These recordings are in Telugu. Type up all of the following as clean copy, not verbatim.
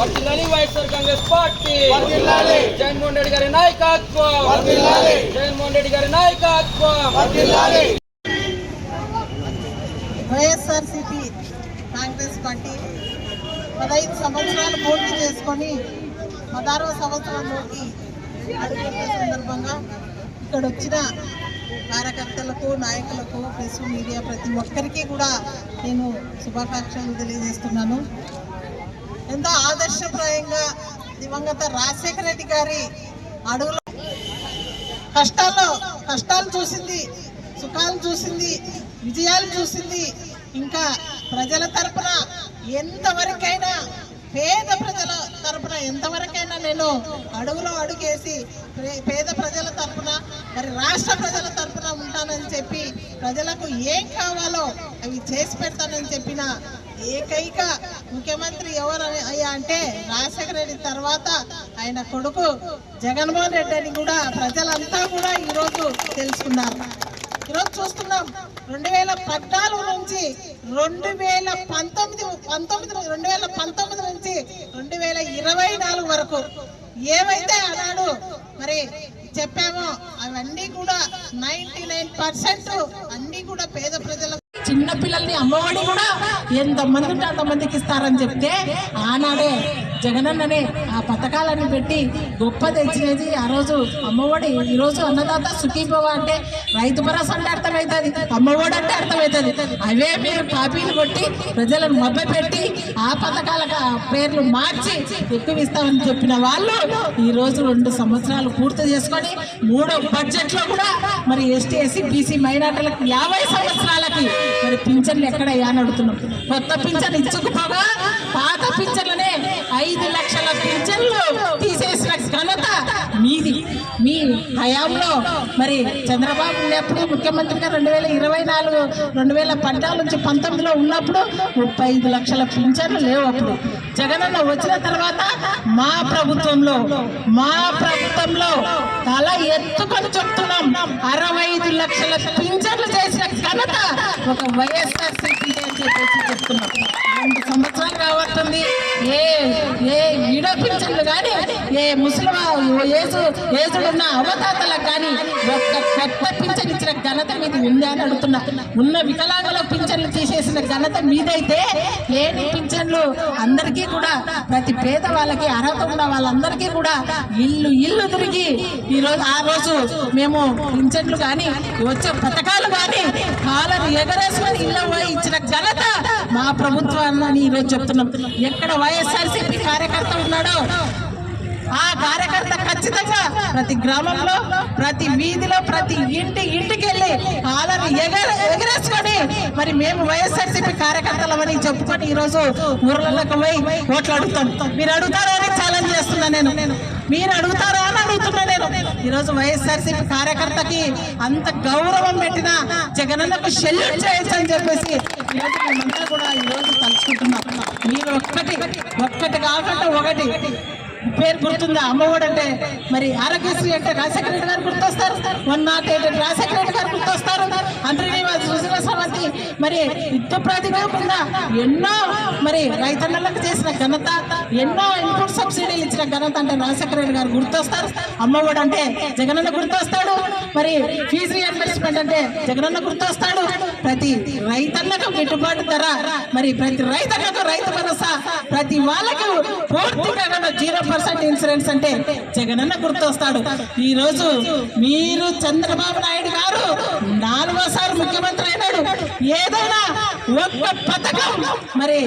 వర్ధిల్లాలి వైఎస్ఆర్ కాంగ్రెస్ పార్టీ, జగన్మోహన్ రెడ్డి గారి నాయకత్వం, జగన్మోహన్ రెడ్డి గారి నాయకత్వం. వైఎస్ఆర్సీపీ కాంగ్రెస్ పార్టీ 15 సంవత్సరాలు పూర్తి చేసుకొని 16వ సంవత్సరంలోకి అడుగుపెట్టే సందర్భంగా ఇక్కడ వచ్చిన కార్యకర్తలకు, నాయకులకు, ప్రెస్ మీడియా ప్రతి ఒక్కరికి కూడా నేను శుభాకాంక్షలు తెలియజేస్తున్నాను. ఎంతో ఆదర్శప్రాయంగా దివంగత రాజశేఖర రెడ్డి గారి అడుగులో కష్టాలు చూసింది, సుఖాలు చూసింది, విజయాలు చూసింది. ఇంకా ప్రజల తరపున ఎంతవరకైనా, పేద ప్రజల తరపున ఎంతవరకైనా నేను అడుగులో అడుగేసి పేద ప్రజల తరపున, మరి రాష్ట్ర ప్రజల తరపున ఉంటానని చెప్పి ప్రజలకు ఏం కావాలో అవి చేసి పెడతానని చెప్పిన ఏకైక ముఖ్యమంత్రి ఎవరు అయ్యా అంటే రాజశేఖర రెడ్డి తర్వాత ఆయన కొడుకు జగన్మోహన్ రెడ్డి అని కూడా ప్రజలంతా కూడా ఈరోజు తెలుసుకున్నారు. ఈరోజు చూస్తున్నాం 2014 నుంచి 2019 నుంచి 2024 వరకు ఏవైతే అన్నాడు మరి చెప్పామో అవన్నీ కూడా 99% అన్ని కూడా పేద ప్రజలకు, చిన్న పిల్లల్ని అమ్మఒడి కూడా ఎంతమంది ఉంటే అంతమందికి ఇస్తారని చెప్తే ఆనాడే జగనన్ననే ఆ పథకాలన్నీ పెట్టి గొప్ప తెచ్చినది. ఆ రోజు అమ్మఒడి, ఈరోజు అన్నదాత సుఖీభవ అంటే రైతు భరోసా అంటే అర్థమవుతుంది, అమ్మఒడి అంటే అర్థమవుతుంది. అవే మీరు కాపీలు కొట్టి ప్రజలను మభ్యపెట్టి ఆ పథకాల పేర్లు మార్చి ఎక్కువ ఇస్తామని చెప్పిన వాళ్ళు ఈరోజు 2 సంవత్సరాలు పూర్తి చేసుకొని 3వ బడ్జెట్లో కూడా మరి ఎస్టీ, ఎస్సీ, బీసీ మైనార్టీలకు 50 సంవత్సరాలకి మరి పింఛన్లు ఎక్కడయ్యా అని అడుగుతున్నాం. కొత్త పింఛన్ ఇచ్చుకుపోగా పాత పింఛన్లనే 5 లక్షల పింఛన్లు తీసేసిన ఘనత మీది. మీ హయాంలో మరి చంద్రబాబు ఉన్నప్పుడు ముఖ్యమంత్రిగా 2024, 2014 నుంచి 19లో ఉన్నప్పుడు 35 లక్షల పింఛన్లు లేవు. అప్పుడు జగనన్న వచ్చిన తర్వాత మా ప్రభుత్వంలో తల ఎత్తుకొని చెప్తున్నాం, 65 లక్షల పింఛన్లు చేసిన ఘనత ఒక వైఎస్ఆర్సీపీ అని చెప్పేసి చెప్తున్నాం. 2 సంవత్సరాలు కాబడుతుంది. ఏ ఈడ పింఛన్లు కానీ, ఏ ముసలిమ ఏజుడున్న అవతాతలకు కానీ ఒక్క కొత్త పింఛన్ ఇచ్చిన ఘనత మీది ఉందా అని అడుగుతున్నా. ఉన్న వికలాంగుల పింఛన్లు తీసేసిన ఘనత మీదైతే లేని పింఛన్లు అందరికీ కూడా, ప్రతి పేద వాళ్ళకి అర్హత ఉన్న వాళ్ళందరికీ కూడా ఇల్లు తిరిగి ఆ రోజు మేము పింఛన్లు కానీ వచ్చే పథకాలు కానీ కాలను ఎగరేసుకొని ఇళ్ళ ఇచ్చిన ఘనత మా ప్రభుత్వాన్ని ఈరోజు చెప్తున్నాం. ఎక్కడ వైఎస్ఆర్సీపీ కార్యకర్త ఉన్నాడో ఆ కార్యకర్త ఖచ్చితంగా ప్రతి గ్రామంలో, ప్రతి వీధిలో, ప్రతి ఇంటికి వెళ్ళి కాలను ఎగరేసుకొని మరి మేము వైఎస్ఆర్సీపీ కార్యకర్తలమని చెప్పుకొని ఈరోజు ఊర్లలోకి పోయి ఓట్లు అడుగుతాం. మీరు అడుగుతారో అని ఛాలెంజ్ చేస్తున్నా నేను. మీరు అడుగుతారా అని అడుగుతున్నా నేను. ఈరోజు వైఎస్ఆర్సీపీ కార్యకర్తకి అంత గౌరవం పెట్టిన జగనన్నకు సెల్యూట్ చేయొచ్చు అని చెప్పేసి ఈరోజు మేమంతా కూడా ఈరోజు తలుచుకుంటున్నాం. మీరు ఒక్కటి కాకుండా ఒకటి పేరు గుర్తుందా? అమ్మఒడి అంటే మరి ఆరోగ్యశ్రీ అంటే రాజశేఖర రెడ్డి గారు గుర్తొస్తారు, 108 రాజశేఖర రెడ్డి గారు గుర్తొస్తారు, అంతర్నివాసి సుశీల స్రవంతి మరి యుద్ధ ప్రాతిపదికన ఎన్నో మరి రైతన్నలకు చేసిన ఘనత, ఎన్నో ఇన్పుట్ సబ్సిడీలు ఇచ్చిన ఘనత అంటే రాజశేఖర రెడ్డి గారు గుర్తొస్తారు. అమ్మఒడి అంటే జగనన్న గుర్తొస్తాడు. మరి ఫీజు రియంబర్స్మెంట్ అంటే జగనన్న గుర్తొస్తాడు. ప్రతి రైతన్నకు గిట్టుబాటు ధర, మరి ప్రతి రైతన్నకు రైతు భరోసా, ప్రతి వాళ్ళకు పూర్తిగా 0% ఇన్సూరెన్స్ అంటే జగనన్న గుర్తొస్తాడు. ఈ రోజు మీరు చంద్రబాబు నాయుడు గారు 4వసారి ముఖ్యమంత్రి అయినాడు. ఏదైనా ఒక్క పథకం మరి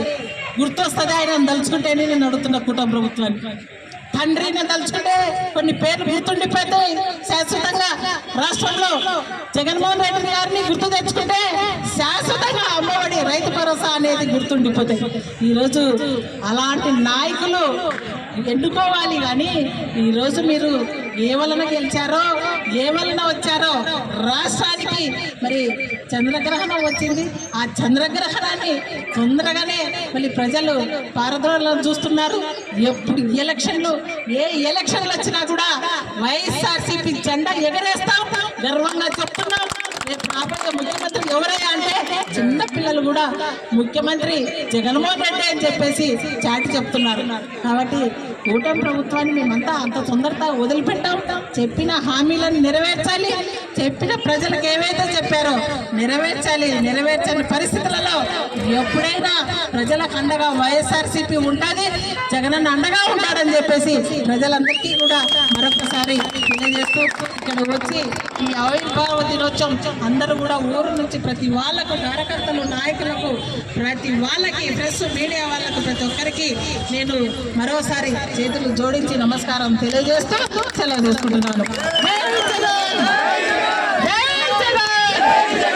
గుర్తొస్తుంది ఆయన తలుచుకుంటేనే. నేను అడుగుతున్న కుటుంబ ప్రభుత్వాన్ని, తండ్రిని తలుచుకుంటే కొన్ని పేర్లు గుర్తుండిపోతాయి శాశ్వతంగా. రాష్ట్రంలో జగన్మోహన్ రెడ్డి గారిని గుర్తు తెచ్చుకుంటే శాశ్వతంగా అమ్మఒడి, రైతు భరోసా అనేది గుర్తుండిపోతాయి. ఈరోజు అలాంటి నాయకులు ఎన్నుకోవాలి. కానీ ఈరోజు మీరు ఏ వలన గెలిచారో, ఏ వలన వచ్చారో, రాష్ట్రానికి మరి చంద్రగ్రహణం వచ్చింది. ఆ చంద్రగ్రహణాన్ని తొందరగానే మళ్ళీ ప్రజలు పారద్రోలను చూస్తున్నారు. ఎప్పుడు ఏ ఎలక్షన్లు వచ్చినా కూడా వైఎస్ఆర్సీపీ జెండా ఎగరేస్తాం, గర్వంగా చెప్తున్నాం. రేపు రాబోయే ముఖ్యమంత్రి ఎవరయ్యా అంటే చిన్న పిల్లలు కూడా ముఖ్యమంత్రి జగన్మోహన్ రెడ్డి అని చెప్పేసి చాటి చెప్తున్నారు. కాబట్టి కూటమి ప్రభుత్వాన్ని మేమంతా అంత తొందరగా వదిలిపెట్టాం. చెప్పిన హామీలను నెరవేర్చాలి, చెప్పిన ప్రజలకు ఏవైతే చెప్పారో నెరవేర్చాలి. నెరవేర్చని పరిస్థితులలో ఎప్పుడైనా ప్రజలకు అండగా వైఎస్ఆర్సీపీ ఉంటుంది, జగనన్న అండగా ఉంటాడని చెప్పేసి ప్రజలందరికీ కూడా మరొకసారి తెలియజేస్తూ ఇక్కడ వచ్చి ఈ ఆవిర్భావ దినోత్సవం అందరూ కూడా ఊరు నుంచి ప్రతి వాళ్ళకు, కార్యకర్తలు, నాయకులకు, ప్రతి వాళ్ళకి, ప్రెస్ మీడియా వాళ్ళకు, ప్రతి ఒక్కరికి నేను మరోసారి చేతులు జోడించి నమస్కారం తెలియజేస్తూ సెలవు తీసుకుంటున్నాను. జై జగన్! జై జగన్!